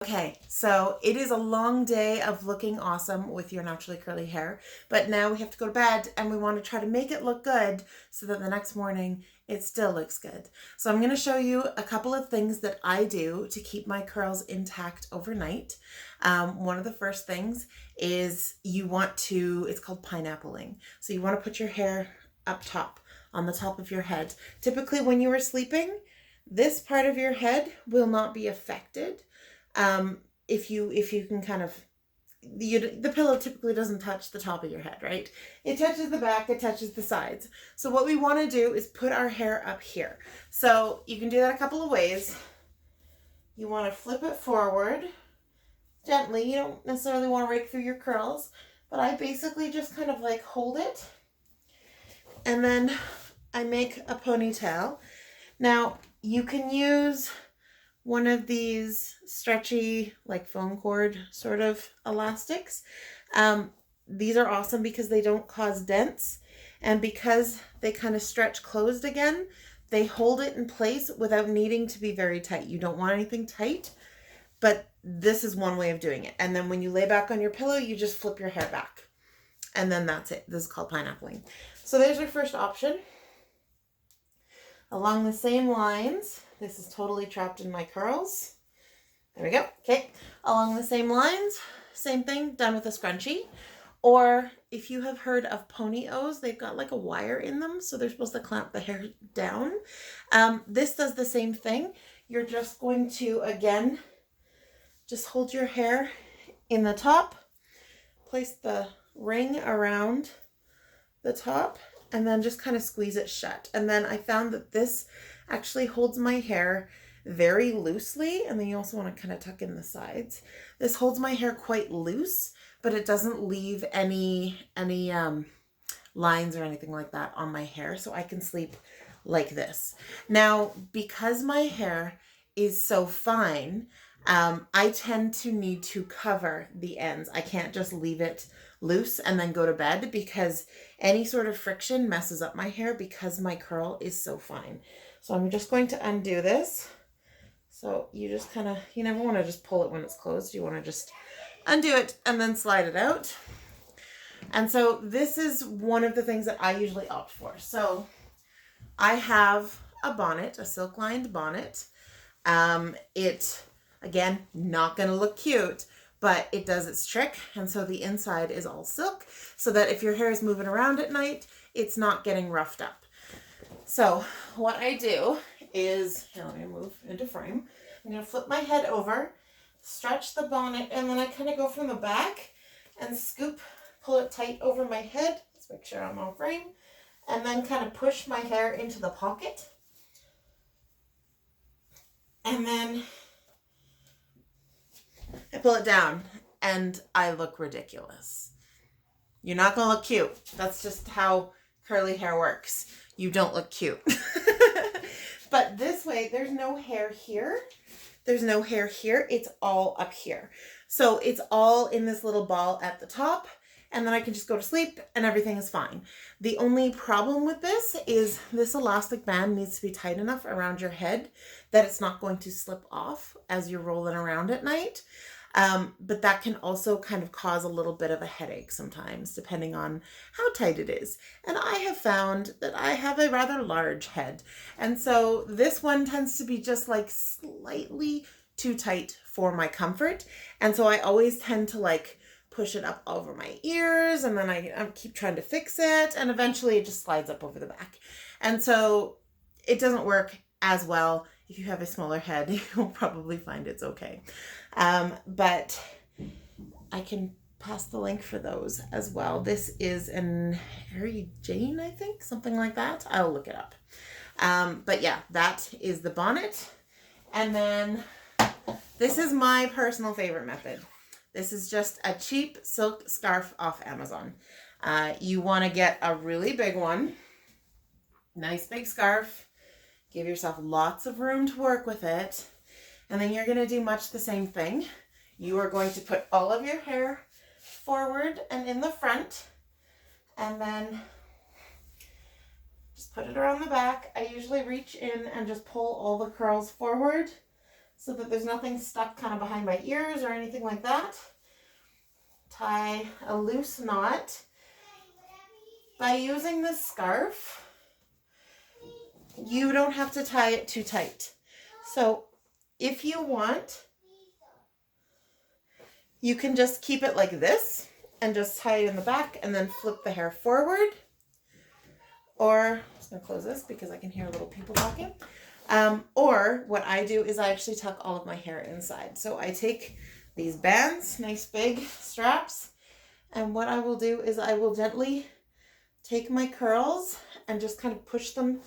Okay, so it is a long day of looking awesome with your naturally curly hair, but now we have to go to bed and we want to try to make it look good so that the next morning it still looks good. So I'm going to show you a couple of things that I do to keep my curls intact overnight. One of the first things is it's called pineappling. So you want to put your hair up top on the top of your head. Typically when you are sleeping, this part of your head will not be affected. If you can kind of, the pillow typically doesn't touch the top of your head, right? It touches the back, it touches the sides. So what we want to do is put our hair up here. So you can do that a couple of ways. You want to flip it forward gently. You don't necessarily want to rake through your curls, but I basically just kind of like hold it and then I make a ponytail. Now you can use one of these stretchy, like foam cord sort of elastics. These are awesome because they don't cause dents, and because they kind of stretch closed again, they hold it in place without needing to be very tight. You don't want anything tight, but this is one way of doing it. And then when you lay back on your pillow, you just flip your hair back. And then that's it. This is called pineappling. So there's our first option. Along the same lines, this is totally trapped in my curls. There we go. Okay. Along the same lines, same thing, done with a scrunchie. Or if you have heard of pony-O's, they've got like a wire in them, so they're supposed to clamp the hair down. This does the same thing. You're just going to, again, just hold your hair in the top, place the ring around the top, and then just kind of squeeze it shut. And then I found that this actually holds my hair very loosely. And then you also want to kind of tuck in the sides. This holds my hair quite loose, but it doesn't leave any lines or anything like that on my hair. So I can sleep like this. Now, because my hair is so fine, I tend to need to cover the ends. I can't just leave it loose and then go to bed, because any sort of friction messes up my hair because my curl is so fine. So I'm just going to undo this. So you just kind of, you never want to just pull it when it's closed. You want to just undo it and then slide it out. And so this is one of the things that I usually opt for. So I have a bonnet, a silk lined bonnet. It, again, not going to look cute, but it does its trick. And so the inside is all silk so that if your hair is moving around at night, it's not getting roughed up. So what I do is, here, let me move into frame. I'm going to flip my head over, stretch the bonnet, and then I kind of go from the back and scoop, pull it tight over my head. Let's make sure I'm on frame. And then kind of push my hair into the pocket. And then I pull it down and I look ridiculous. You're not going to look cute. That's just how curly hair works. You don't look cute. But this way, there's no hair here. There's no hair here. It's all up here. So it's all in this little ball at the top. And then I can just go to sleep and everything is fine. The only problem with this is this elastic band needs to be tight enough around your head that it's not going to slip off as you're rolling around at night. But that can also kind of cause a little bit of a headache sometimes, depending on how tight it is. And I have found that I have a rather large head. And so this one tends to be just like slightly too tight for my comfort. And so I always tend to like push it up over my ears, and then I keep trying to fix it, and eventually it just slides up over the back. And so it doesn't work as well. If you have a smaller head, you'll probably find it's okay. But I can pass the link for those as well. This is an Harry Jane, I think, something like that. I'll look it up. But yeah, that is the bonnet. And then this is my personal favorite method. This is just a cheap silk scarf off Amazon. You want to get a really big one. Nice big scarf. Give yourself lots of room to work with it. And then you're going to do much the same thing. You are going to put all of your hair forward and in the front. And then just put it around the back. I usually reach in and just pull all the curls forward so that there's nothing stuck kind of behind my ears or anything like that. Tie a loose knot. By using this scarf, you don't have to tie it too tight. So if you want, you can just keep it like this and just tie it in the back and then flip the hair forward. Or, I'm just going to close this because I can hear little people talking. Or what I do is I actually tuck all of my hair inside. So I take these bands, nice big straps, and what I will do is I will gently take my curls and just kind of push them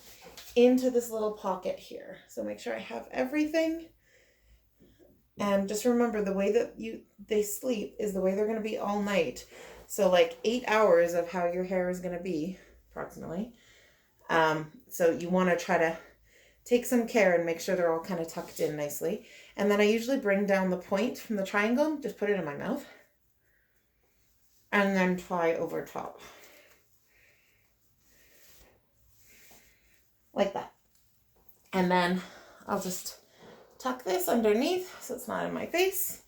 into this little pocket here. So make sure I have everything. And just remember, the way that they sleep is the way they're going to be all night. So like 8 hours of how your hair is going to be, approximately. So you want to try to take some care and make sure they're all kind of tucked in nicely. And then I usually bring down the point from the triangle, just put it in my mouth, and then tie over top. Like that. And then I'll just tuck this underneath so it's not in my face.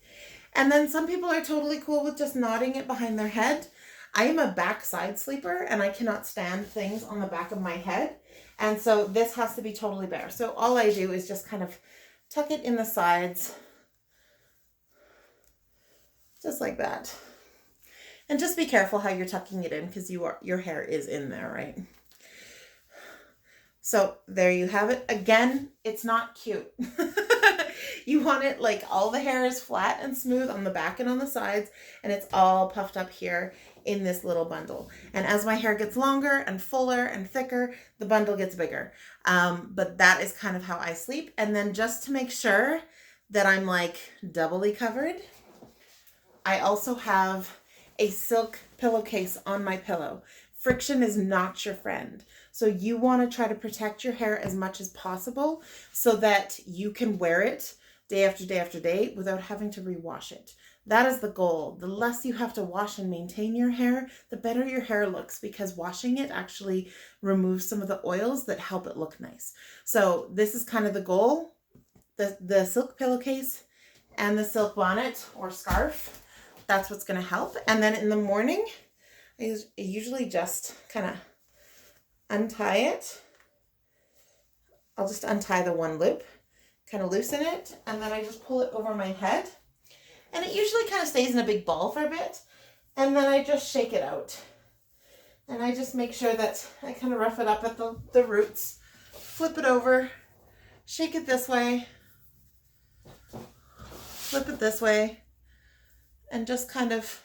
And then some people are totally cool with just knotting it behind their head. I am a backside sleeper and I cannot stand things on the back of my head. And so this has to be totally bare. So all I do is just kind of tuck it in the sides. Just like that. And just be careful how you're tucking it in because your hair is in there, right? So there you have it. Again, it's not cute. You want it like all the hair is flat and smooth on the back and on the sides, and it's all puffed up here in this little bundle. And as my hair gets longer and fuller and thicker, the bundle gets bigger. But that is kind of how I sleep. And then just to make sure that I'm like doubly covered, I also have a silk pillowcase on my pillow. Friction is not your friend. So you want to try to protect your hair as much as possible so that you can wear it day after day after day without having to rewash it. That is the goal. The less you have to wash and maintain your hair, the better your hair looks, because washing it actually removes some of the oils that help it look nice. So this is kind of the goal. The silk pillowcase and the silk bonnet or scarf, that's what's going to help. And then in the morning, I usually just kind of untie it. I'll just untie the one loop, kind of loosen it, and then I just pull it over my head. And it usually kind of stays in a big ball for a bit. And then I just shake it out. And I just make sure that I kind of rough it up at the roots, flip it over, shake it this way, flip it this way, and just kind of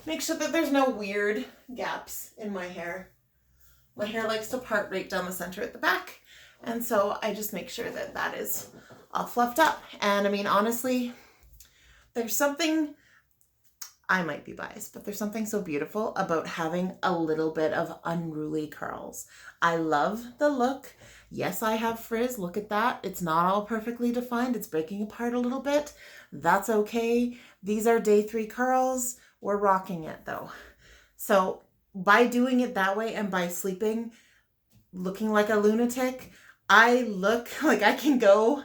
make sure that there's no weird gaps in my hair. My hair likes to part right down the center at the back. And so I just make sure that that is all fluffed up. And I mean, honestly, there's something, I might be biased, but there's something so beautiful about having a little bit of unruly curls. I love the look. Yes, I have frizz. Look at that. It's not all perfectly defined. It's breaking apart a little bit. That's okay. These are day 3 curls. We're rocking it though. So by doing it that way and by sleeping looking like a lunatic, I look like I can go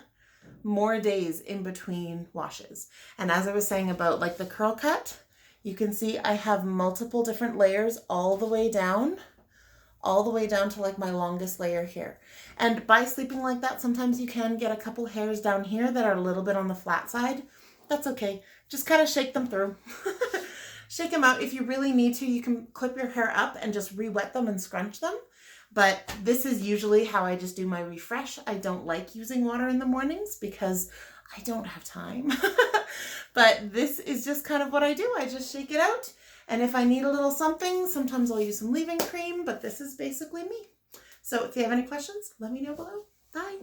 more days in between washes. And as I was saying about like the curl cut, you can see I have multiple different layers all the way down to like my longest layer here. And by sleeping like that, sometimes you can get a couple hairs down here that are a little bit on the flat side. That's okay. Just kind of shake them through. Shake them out. If you really need to, you can clip your hair up and just re-wet them and scrunch them. But this is usually how I just do my refresh. I don't like using water in the mornings because I don't have time. But this is just kind of what I do. I just shake it out. And if I need a little something, sometimes I'll use some leave-in cream, but this is basically me. So if you have any questions, let me know below. Bye.